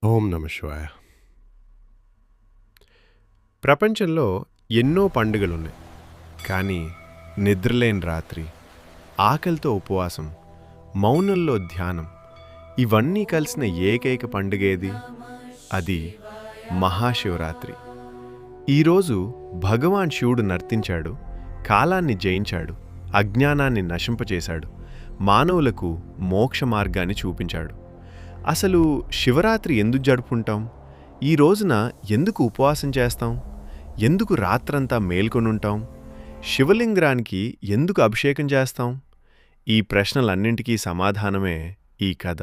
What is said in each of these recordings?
ఓం నమ శివాయ. ప్రపంచంలో ఎన్నో పండుగలున్నాయి. కానీ నిద్రలేని రాత్రి, ఆకలితో ఉపవాసం, మౌనంలో ధ్యానం ఇవన్నీ కలిసిన ఏకైక పండుగేది? అది మహాశివరాత్రి. ఈరోజు భగవాన్ శివుడు నర్తించాడు, కాలాన్ని జయించాడు, అజ్ఞానాన్ని నశింపచేశాడు, మానవులకు మోక్ష మార్గాన్ని చూపించాడు. అసలు శివరాత్రి ఎందుకు జరుపుకుంటాం? ఈ రోజున ఎందుకు ఉపవాసం చేస్తాం? ఎందుకు రాత్రంతా మేల్కొనుంటాం? శివలింగానికి ఎందుకు అభిషేకం చేస్తాం? ఈ ప్రశ్నలన్నింటికీ సమాధానమే ఈ కథ.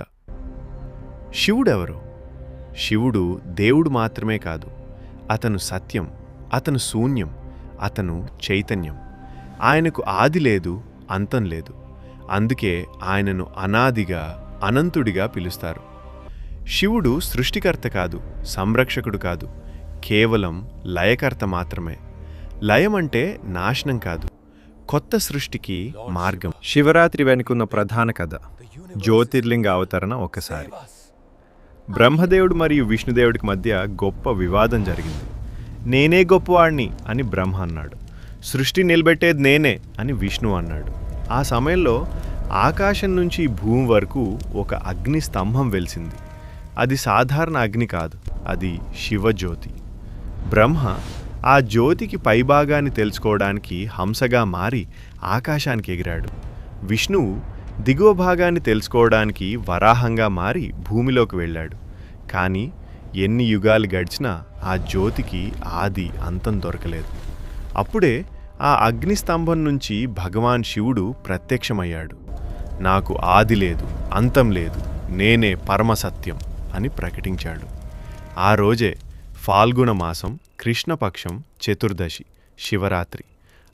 శివుడెవరు? శివుడు దేవుడు మాత్రమే కాదు. అతను సత్యం, అతను శూన్యం, అతను చైతన్యం. ఆయనకు ఆది లేదు, అంతం లేదు. అందుకే ఆయనను అనాదిగా, అనంతుడిగా పిలుస్తారు. శివుడు సృష్టికర్త కాదు, సంరక్షకుడు కాదు, కేవలం లయకర్త మాత్రమే. లయం అంటే నాశనం కాదు, కొత్త సృష్టికి మార్గం. శివరాత్రి వెనుకున్న ప్రధాన కథ. జ్యోతిర్లింగ అవతరణ. ఒకసారి బ్రహ్మదేవుడు మరియు విష్ణుదేవుడికి మధ్య గొప్ప వివాదం జరిగింది. నేనే గొప్పవాణ్ణి అని బ్రహ్మ అన్నాడు. సృష్టి నిలబెట్టేది నేనే అని విష్ణు అన్నాడు. ఆ సమయంలో ఆకాశం నుంచి భూమి వరకు ఒక అగ్ని స్తంభం వెలిసింది. అది సాధారణ అగ్ని కాదు, అది శివజ్యోతి. బ్రహ్మ ఆ జ్యోతికి పైభాగాన్ని తెలుసుకోవడానికి హంసగా మారి ఆకాశానికి ఎగిరాడు. విష్ణువు దిగువ భాగాన్ని తెలుసుకోవడానికి వరాహంగా మారి భూమిలోకి వెళ్ళాడు. కానీ ఎన్ని యుగాలు గడిచినా ఆ జ్యోతికి ఆది అంతం దొరకలేదు. అప్పుడే ఆ అగ్నిస్తంభం నుంచి భగవాన్ శివుడు ప్రత్యక్షమయ్యాడు. నాకు ఆది లేదు, అంతం లేదు, నేనే పరమసత్యం అని ప్రకటించాడు. ఆ రోజే ఫాల్గుణ మాసం, కృష్ణపక్షం, చతుర్దశి, శివరాత్రి.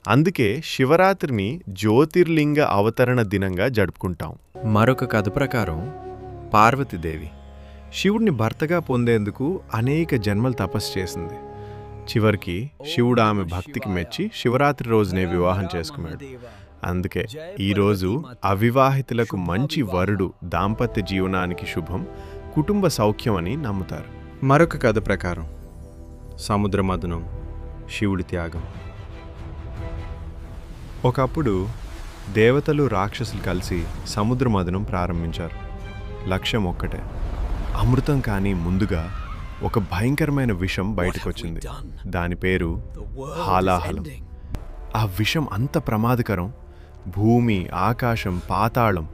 అందుకే శివరాత్రిని జ్యోతిర్లింగ అవతరణ దినంగా జరుపుకుంటాం. మరొక కథ ప్రకారం పార్వతీదేవి శివుడిని భర్తగా పొందేందుకు అనేక జన్మలు తపస్సు చేసింది. చివరికి శివుడు ఆమె భక్తికి మెచ్చి శివరాత్రి రోజునే వివాహం చేసుకున్నాడు. అందుకే ఈరోజు అవివాహితులకు మంచి వరుడు, దాంపత్య జీవనానికి శుభం, కుటుంబ సౌఖ్యం అని నమ్ముతారు. మరొక కథ ప్రకారం సముద్ర మథనం, శివుడి త్యాగం. ఒకప్పుడు దేవతలు, రాక్షసులు కలిసి సముద్ర మథనం ప్రారంభించారు. లక్ష్యం ఒక్కటే, అమృతం. కానీ ముందుగా ఒక భయంకరమైన విషం బయటకొచ్చింది. దాని పేరు హాలాహలం. ఆ విషం అంత ప్రమాదకరం, భూమి, ఆకాశం, పాతాళం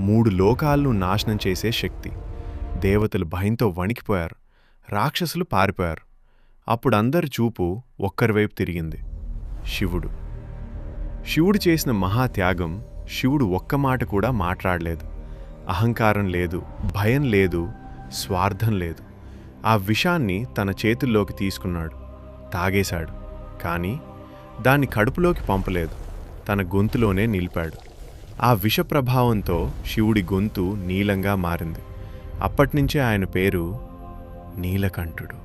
3 లోకాలను నాశనం చేసే శక్తి. దేవతలు భయంతో వణికిపోయారు, రాక్షసులు పారిపోయారు. అప్పుడు అందరి చూపు ఒక్కరివైపు తిరిగింది, శివుడు. శివుడు చేసిన మహాత్యాగం. శివుడు ఒక్క మాట కూడా మాట్లాడలేదు. అహంకారం లేదు, భయం లేదు, స్వార్థం లేదు. ఆ విషాన్ని తన చేతుల్లోకి తీసుకున్నాడు, తాగేశాడు. కానీ దాన్ని కడుపులోకి పంపలేదు, తన గొంతులోనే నిలిపాడు. ఆ విష ప్రభావంతో శివుడి గొంతు నీలంగా మారింది. అప్పటినుంచే ఆయన పేరు నీలకంఠుడు.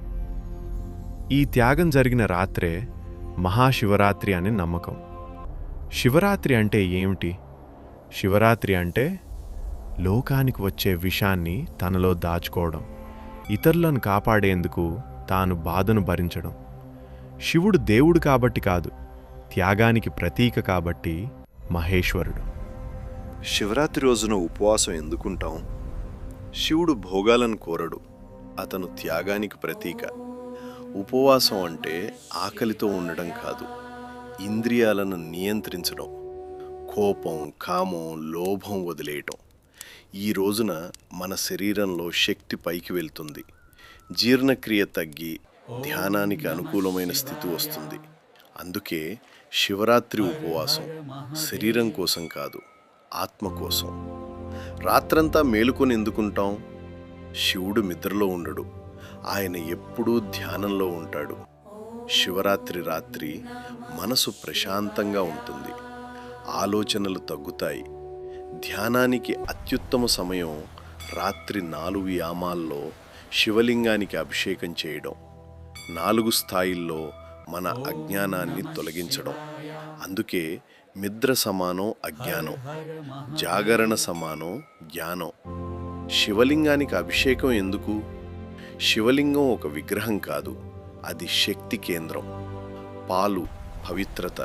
ఈ త్యాగం జరిగిన రాత్రే మహాశివరాత్రి అని నమ్మకం. శివరాత్రి అంటే ఏమిటి? శివరాత్రి అంటే లోకానికి వచ్చే విషాన్ని తనలో దాచుకోవడం, ఇతరులను కాపాడేందుకు తాను బాధను భరించడం. శివుడు దేవుడు కాబట్టి కాదు, త్యాగానికి ప్రతీక కాబట్టి మహేశ్వరుడు. శివరాత్రి రోజున ఉపవాసం ఎందుకుంటాం? శివుడు భోగాలను కోరడు, అతను త్యాగానికి ప్రతీక. ఉపవాసం అంటే ఆకలితో ఉండడం కాదు, ఇంద్రియాలను నియంత్రించడం, కోపం, కామం, లోభం వదిలేయటం. ఈ రోజున మన శరీరంలో శక్తి పైకి వెళ్తుంది, జీర్ణక్రియ తగ్గి ధ్యానానికి అనుకూలమైన స్థితి వస్తుంది. అందుకే శివరాత్రి ఉపవాసం శరీరం కోసం కాదు, ఆత్మ కోసం. రాత్రంతా మేలుకొని ఎందుకుంటాం? శివుడు నిద్రలో ఉండడు, ఆయన ఎప్పుడూ ధ్యానంలో ఉంటాడు. శివరాత్రి రాత్రి మనసు ప్రశాంతంగా ఉంటుంది, ఆలోచనలు తగ్గుతాయి. ధ్యానానికి అత్యుత్తమ సమయం రాత్రి 4 యామాల్లో శివలింగానికి అభిషేకం చేయడం, 4 స్థాయిల్లో మన అజ్ఞానాన్ని తొలగించడం. అందుకే నిద్ర సమానం అజ్ఞానం, జాగరణ సమానం జ్ఞానం. శివలింగానికి అభిషేకం ఎందుకు? శివలింగం ఒక విగ్రహం కాదు, అది శక్తి కేంద్రం. పాలు పవిత్రత,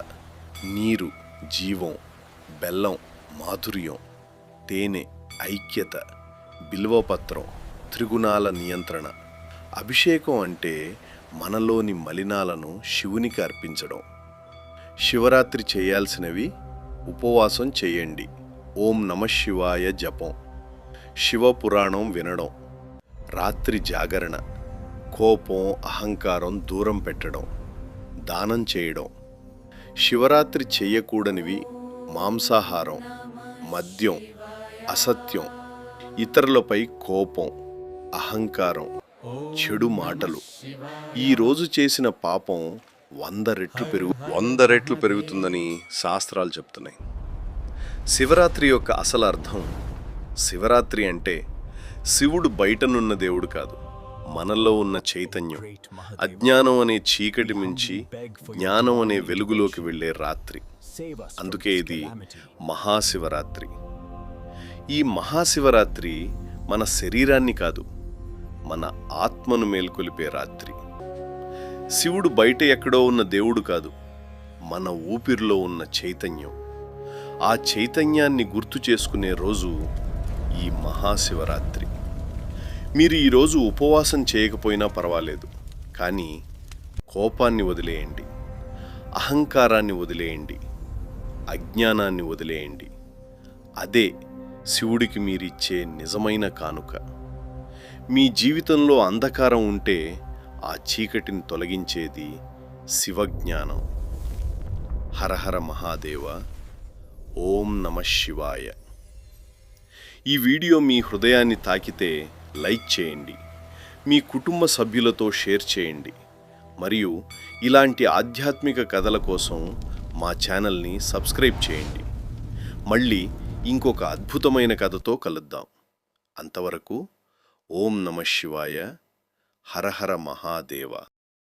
నీరు జీవం, బెల్లం మాధుర్యం, తేనె ఐక్యత, బిల్వపత్రం త్రిగుణాల నియంత్రణ. అభిషేకం అంటే మనలోని మలినాలను శివునికి అర్పించడం. శివరాత్రి చేయాల్సినవి: ఉపవాసం చేయండి, ఓం నమఃశివాయ జపం, శివపురాణం వినడం, రాత్రి జాగరణ, కోపం అహంకారం దూరం పెట్టడం, దానం చేయడం. శివరాత్రి చేయకూడనివి: మాంసాహారం, మద్యం, అసత్యం, ఇతరులపై కోపం, అహంకారం, చెడు మాటలు. ఈరోజు చేసిన పాపం 100 రెట్లు పెరుగుతుందని శాస్త్రాలు చెప్తున్నాయి. శివరాత్రి యొక్క అసలు అర్థం: శివరాత్రి అంటే శివుడు బయటనున్న దేవుడు కాదు, మనలో ఉన్న చైతన్యం. అజ్ఞానం అనే చీకటి మించి జ్ఞానం అనే వెలుగులోకి వెళ్ళే రాత్రి. అందుకే ఇది మహాశివరాత్రి. ఈ మహాశివరాత్రి మన శరీరాన్ని కాదు, మన ఆత్మను మేల్కొలిపే రాత్రి. శివుడు బయట ఎక్కడో ఉన్న దేవుడు కాదు, మన ఊపిరిలో ఉన్న చైతన్యం. ఆ చైతన్యాన్ని గుర్తు చేసుకునే రోజు ఈ మహాశివరాత్రి. మీరు ఈరోజు ఉపవాసం చేయకపోయినా పర్వాలేదు, కానీ కోపాన్ని వదిలేయండి, అహంకారాన్ని వదిలేయండి, అజ్ఞానాన్ని వదిలేయండి. అదే శివుడికి మీరిచ్చే నిజమైన కానుక. మీ జీవితంలో అంధకారం ఉంటే ఆ చీకటిని తొలగించేది శివజ్ఞానం. హరహర మహాదేవ. ఓం నమఃశివాయ. ఈ వీడియో మీ హృదయాన్ని తాకితే లైక్ చేయండి, మీ కుటుంబ సభ్యులతో షేర్ చేయండి, మరియు ఇలాంటి ఆధ్యాత్మిక కథల కోసం మా ఛానల్ని సబ్స్క్రైబ్ చేయండి. మళ్ళీ ఇంకొక అద్భుతమైన కథతో కలుద్దాం. అంతవరకు ఓం నమఃశివాయ. హరహర మహాదేవ.